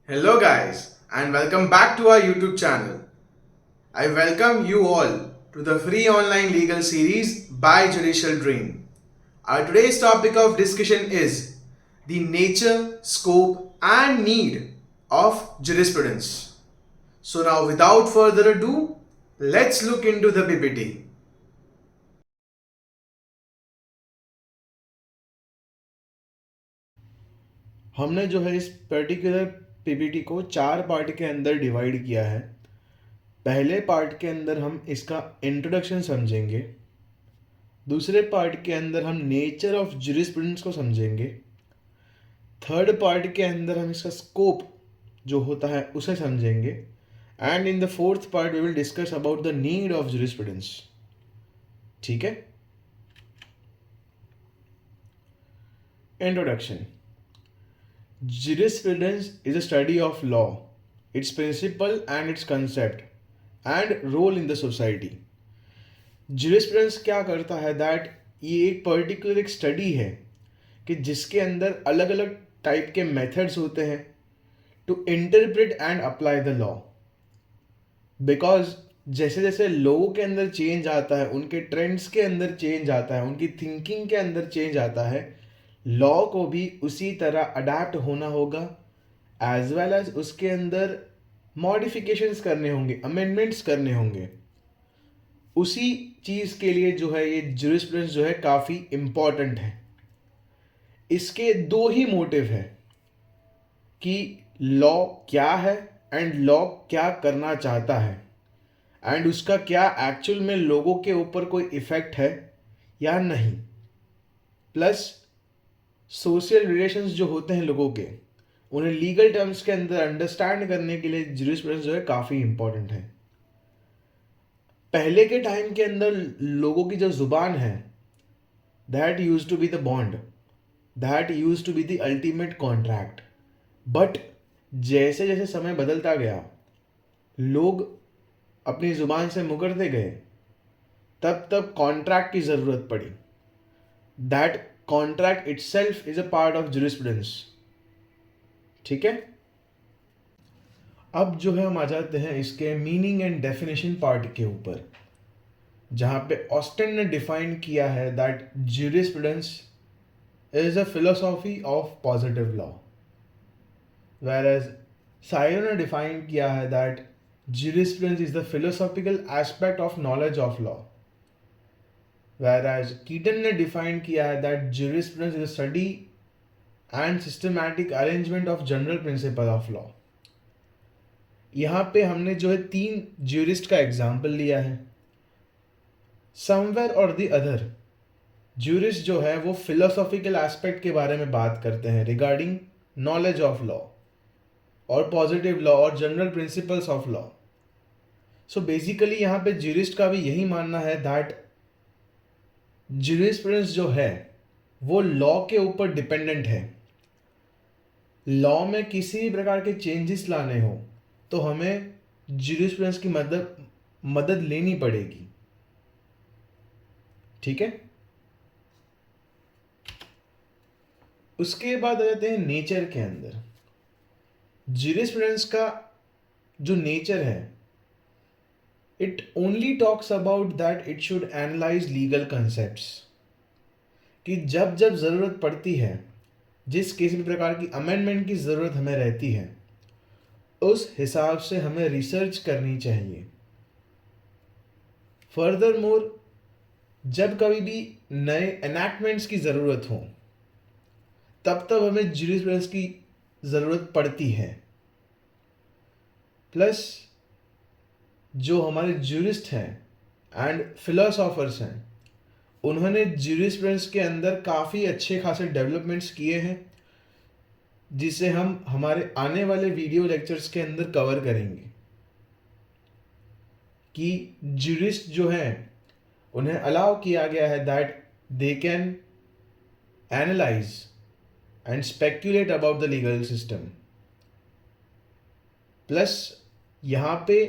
Hello, guys, and welcome back to our YouTube channel. I welcome you all to the free online legal series by Judicial Dream. Our today's topic of discussion is the nature, scope, and need of jurisprudence. So, now without further ado, let's look into the PPT. हमने जो है इस particular PPT को 4 part के अंदर divide किया है। पहले पार्ट के अंदर हम इसका इंट्रोडक्शन समझेंगे। दूसरे पार्ट के अंदर हम नेचर ऑफ ज्यूरिस्प्रूडेंस को समझेंगे। थर्ड पार्ट के अंदर हम इसका स्कोप जो होता है उसे समझेंगे। And in the fourth part we will discuss about the need of jurisprudence. ठीक है। Introduction. Jurisprudence is a study of law, its principle and its concept, and role in the society. Jurisprudence क्या करता है that ये एक particular एक study है कि जिसके अंदर अलग अलग टाइप के मेथड्स होते हैं to interpret and apply the law. Because जैसे जैसे लोगों के अंदर चेंज आता है, उनके ट्रेंड्स के अंदर चेंज आता है, उनकी थिंकिंग के अंदर चेंज आता है, लॉ को भी उसी तरह अडेप्ट होना होगा। एज वेल एज उसके अंदर मॉडिफिकेशंस करने होंगे, अमेंडमेंट्स करने होंगे। उसी चीज़ के लिए जो है ये ज्यूरिस्प्रूडेंस जो है काफ़ी इम्पॉर्टेंट है। इसके दो ही मोटिव है कि लॉ क्या है एंड लॉ क्या करना चाहता है, एंड उसका क्या एक्चुअल में लोगों के ऊपर कोई इफ़ेक्ट है या नहीं। प्लस सोशल रिलेशंस जो होते हैं लोगों के, उन्हें लीगल टर्म्स के अंदर अंडरस्टैंड करने के लिए ज्यूरिस्प्रूडेंस जो है काफ़ी इंपॉर्टेंट है। पहले के टाइम के अंदर लोगों की जो ज़ुबान है, that use to be the bond, that use to be the ultimate contract. But जैसे जैसे समय बदलता गया, लोग अपनी ज़ुबान से मुकरते गए, तब तब कॉन्ट्रैक्ट की ज़रूरत पड़ी। That contract itself is a part of jurisprudence. ठीक है। अब जो है हम आ जाते हैं इसके मीनिंग एंड डेफिनेशन पार्ट के ऊपर, जहाँ पे ऑस्टिन ने डिफाइन किया है that jurisprudence is a philosophy of positive law, whereas साइरो ने डिफाइन किया है that jurisprudence is the philosophical aspect of knowledge of law, whereas Keaton ने डिफाइन किया है that jurisprudence is a study and systematic arrangement of general principle of law. यहाँ पे हमने जो है 3 ज्यूरिस्ट का एग्जाम्पल लिया है। समवेयर और द अदर ज्यूरिस्ट जो है वो फिलोसॉफिकल एस्पेक्ट के बारे में बात करते हैं रिगार्डिंग नॉलेज ऑफ लॉ और पॉजिटिव लॉ और general principles of law. So basically यहाँ पे ज्यूरिस्ट का भी यही मानना है दैट ज्यूरिस्प्रूडेंस जो है वो लॉ के ऊपर डिपेंडेंट है। लॉ में किसी भी प्रकार के चेंजेस लाने हो तो हमें ज्यूरिस्प्रूडेंस की मदद लेनी पड़ेगी। ठीक है। उसके बाद आ जाते हैं नेचर के अंदर। ज्यूरिस्प्रूडेंस का जो नेचर है, it only talks about that it should analyse legal concepts, कि जब जब ज़रूरत पड़ती है, जिस किसी भी प्रकार की अमेंडमेंट की ज़रूरत हमें रहती है, उस हिसाब से हमें रिसर्च करनी चाहिए। फर्दर मोर, जब कभी भी नए एनैक्टमेंट्स की ज़रूरत हो, तब तब हमें ज्यूरिस्प्रूडेंस की ज़रूरत पड़ती है। प्लस जो हमारे ज्यूरिस्ट हैं एंड फिलोसोफर्स हैं, उन्होंने ज्यूरिस्प्रूडेंस के अंदर काफ़ी अच्छे खासे डेवलपमेंट्स किए हैं, जिसे हम हमारे आने वाले वीडियो लेक्चर्स के अंदर कवर करेंगे। कि ज्यूरिस्ट जो हैं उन्हें अलाउ किया गया है that they can analyse and speculate about the legal system. Plus यहाँ पे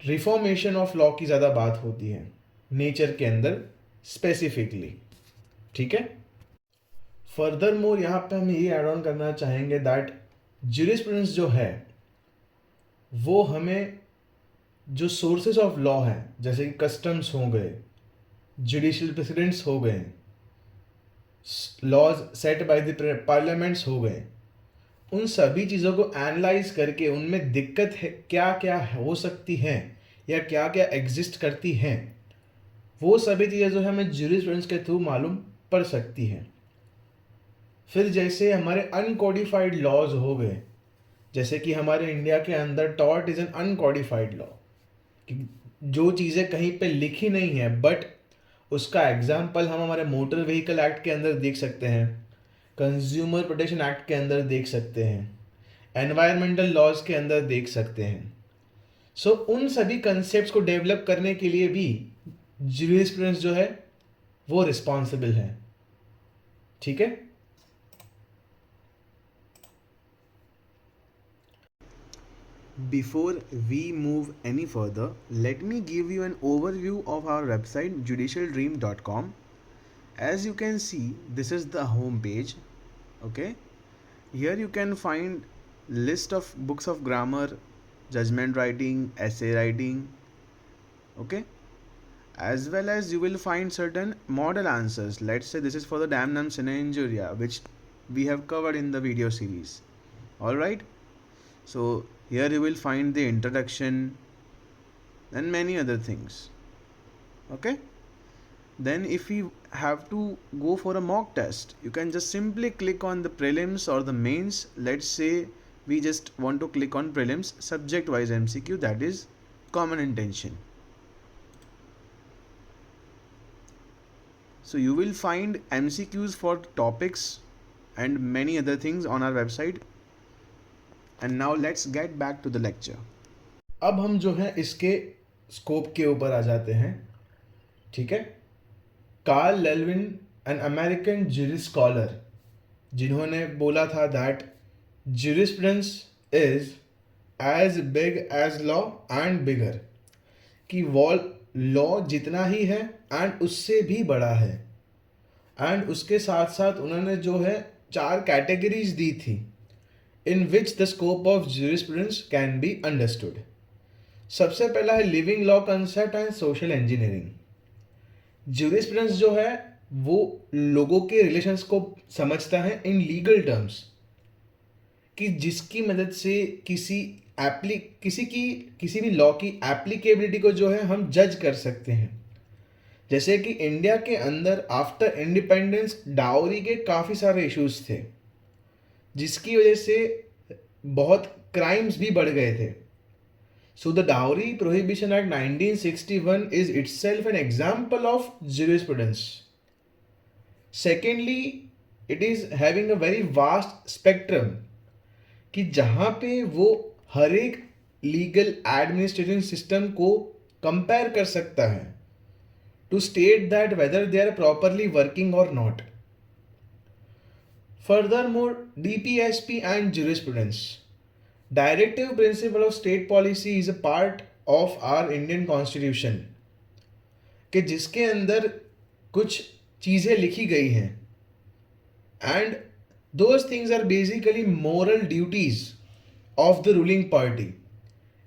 रिफॉर्मेशन ऑफ लॉ की ज़्यादा बात होती है नेचर के अंदर स्पेसिफिकली। ठीक है। फर्दर मोर यहाँ पे हम ये एड ऑन करना चाहेंगे दैट ज्यूरिस्प्रूडेंस जो है वो हमें जो सोर्सेस ऑफ लॉ हैं, जैसे कि कस्टम्स हो गए, जुडिशियल प्रेसिडेंट्स हो गए, laws set by the parliaments हो गए, उन सभी चीज़ों को एनालाइज करके उनमें दिक्कत है क्या क्या हो सकती हैं या क्या क्या एग्जिस्ट करती हैं, वो सभी चीज़ें जो है हमें ज्यूरिस्प्रूडेंस के थ्रू मालूम पड़ सकती हैं। फिर जैसे हमारे अनकोडिफाइड लॉज हो गए, जैसे कि हमारे इंडिया के अंदर tort is an uncodified law, कि जो चीज़ें कहीं पे लिखी नहीं है बट उसका एग्जाम्पल हम हमारे मोटर व्हीकल एक्ट के अंदर देख सकते हैं, कंज्यूमर प्रोटेक्शन एक्ट के अंदर देख सकते हैं, एनवायरमेंटल लॉज के अंदर देख सकते हैं। सो उन सभी कंसेप्ट को डेवलप करने के लिए भी ज्यूरिस्प्रूडेंस जो है वो रिस्पॉन्सिबल है। ठीक है। Before we move any further, let me give you an overview of our website judicialdream.com. As you can see, this is the home page. Okay, here you can find list of books of grammar, judgment writing, essay writing. Okay, as well as you will find certain model answers. Let's say this is for the damnum sine injuria, which we have covered in the video series. All right. So here you will find the introduction and many other things. Okay. Then if you have to go for a mock test, you can just simply click on the prelims or the mains. Let's say we just want to click on prelims subject wise MCQ, that is common intention. So you will find MCQs for topics and many other things on our website. And now let's get back to the lecture. अब हम जो है इसके scope के ऊपर आ जाते हैं। ठीक है। Karl Llewellyn, an American juris scholar, जिन्होंने बोला था that jurisprudence is as big as law and bigger, कि वो लॉ जितना ही है एंड उससे भी बड़ा है। एंड उसके साथ साथ उन्होंने जो है 4 कैटेगरीज दी थी in which the scope of jurisprudence can be understood. सबसे पहला है living law concept and social engineering. Jurisprudence जो है वो लोगों के रिलेशंस को समझता है इन लीगल टर्म्स, कि जिसकी मदद से किसी भी लॉ की एप्लीकेबिलिटी को जो है हम जज कर सकते हैं। जैसे कि इंडिया के अंदर आफ्टर इंडिपेंडेंस डाउरी के काफ़ी सारे इश्यूज थे, जिसकी वजह से बहुत क्राइम्स भी बढ़ गए थे। So the dowry prohibition act 1961 is itself an example of jurisprudence. Secondly, it is having a very vast spectrum, कि जहाँ पे वो हर एक लीगल एडमिनिस्ट्रेटिव सिस्टम को कंपेयर कर सकता है to state that whether they are properly working और नॉट। Furthermore, DPSP and jurisprudence. Directive principle of state policy is a part of our Indian Constitution, कि जिसके अंदर कुछ चीज़ें लिखी गई हैं and those things are basically moral duties of the ruling party,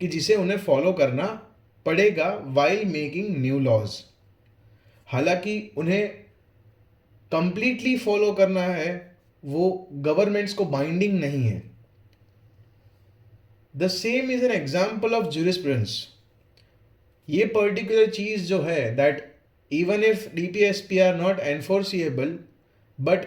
कि जिसे उन्हें फॉलो करना पड़ेगा वाइल मेकिंग न्यू लॉज। हालांकि उन्हें कंप्लीटली फॉलो करना है, वो गवर्नमेंट्स को बाइंडिंग नहीं है। The same is an example of jurisprudence. ये पर्टिकुलर चीज़ जो है that even if DPSP are not enforceable, but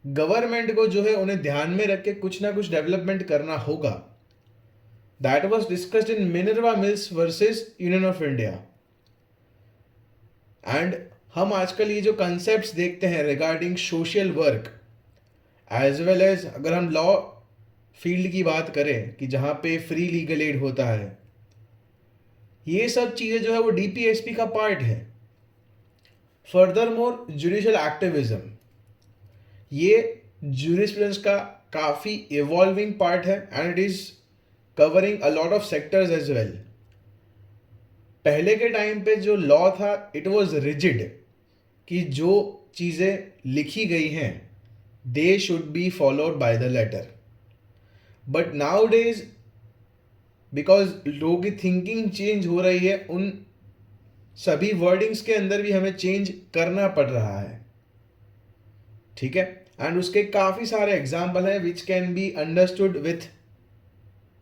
government को जो है उन्हें ध्यान में रख के कुछ ना कुछ डेवलपमेंट करना होगा। That was discussed in Minerva Mills versus Union of India. And हम आजकल ये जो कंसेप्ट देखते हैं regarding social work, as well as अगर हम लॉ फील्ड की बात करें कि जहाँ पे फ्री लीगल एड होता है, ये सब चीज़ें जो है वो DPSP का पार्ट है। फर्दर मोर जुडिशियल एक्टिविज्म, ये ज्यूरिस्प्रूडेंस का काफ़ी इवॉल्विंग पार्ट है and it is covering a lot of sectors as well. पहले के टाइम पे जो लॉ था इट वॉज रिजिड, कि जो चीज़ें लिखी गई हैं they should be followed by the letter. But nowadays because लोगों की थिंकिंग चेंज हो रही है, उन सभी वर्डिंग्स के अंदर भी हमें चेंज करना पड़ रहा है. ठीक है. एंड उसके काफ़ी सारे एग्जाम्पल हैं which can be understood with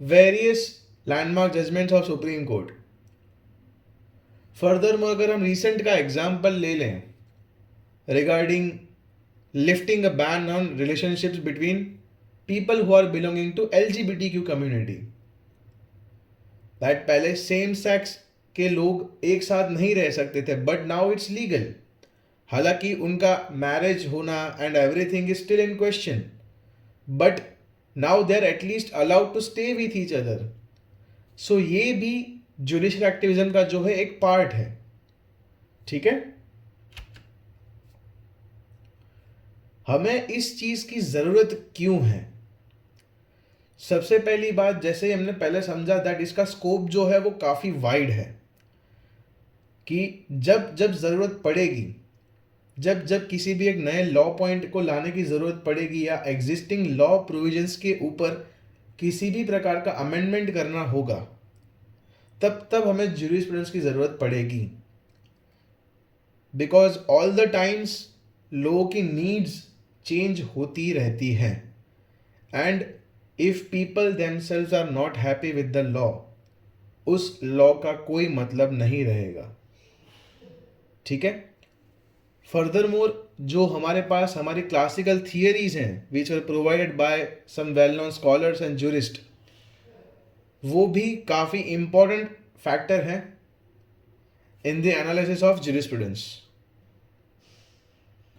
various landmark judgments of supreme court. Further अगर हम रिसेंट का एग्जाम्पल ले लें regarding lifting a ban on relationships between people who are belonging to LGBTQ community. That पहले सेम सेक्स के लोग एक साथ नहीं रह सकते थे, बट नाउ इट्स लीगल. हालांकि उनका मैरिज होना and everything is still in question, but now they are at least allowed to stay with each other. So ये भी जुडिशियल एक्टिविज्म का जो है एक पार्ट है. ठीक है. हमें इस चीज की जरूरत क्यों है? सबसे पहली बात, जैसे ही हमने पहले समझा दैट इसका स्कोप जो है वो काफी वाइड है, कि जब जब जरूरत पड़ेगी, जब जब किसी भी एक नए लॉ पॉइंट को लाने की जरूरत पड़ेगी या एग्जिस्टिंग लॉ प्रोविजंस के ऊपर किसी भी प्रकार का अमेंडमेंट करना होगा, तब तब हमें ज्यूरिस्प्रूडेंस की जरूरत पड़ेगी. बिकॉज ऑल द टाइम्स लोगों की नीड्स चेंज होती रहती हैं, and if people themselves are not happy with the law, उस लॉ का कोई मतलब नहीं रहेगा. ठीक है. फर्दर मोर, जो हमारे पास हमारी क्लासिकल थियरीज हैं which are provided by some well known scholars and jurist, वो भी काफ़ी इंपॉर्टेंट फैक्टर हैं in the analysis of jurisprudence.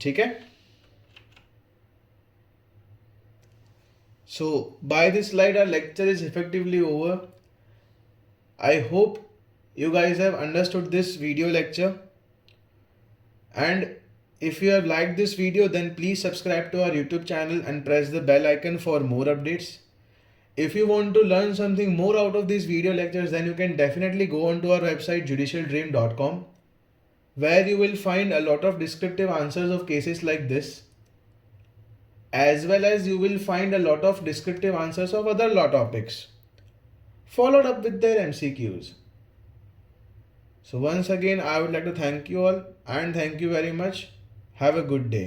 ठीक है. So by this slide our lecture is effectively over. I hope you guys have understood this video lecture, and if you have liked this video then please subscribe to our YouTube channel and press the bell icon for more updates. If you want to learn something more out of these video lectures, then you can definitely go on to our website judicialdream.com, where you will find a lot of descriptive answers of cases like this, as well as you will find a lot of descriptive answers of other law topics followed up with their MCQs. So once again I would like to thank you all and thank you very much. Have a good day.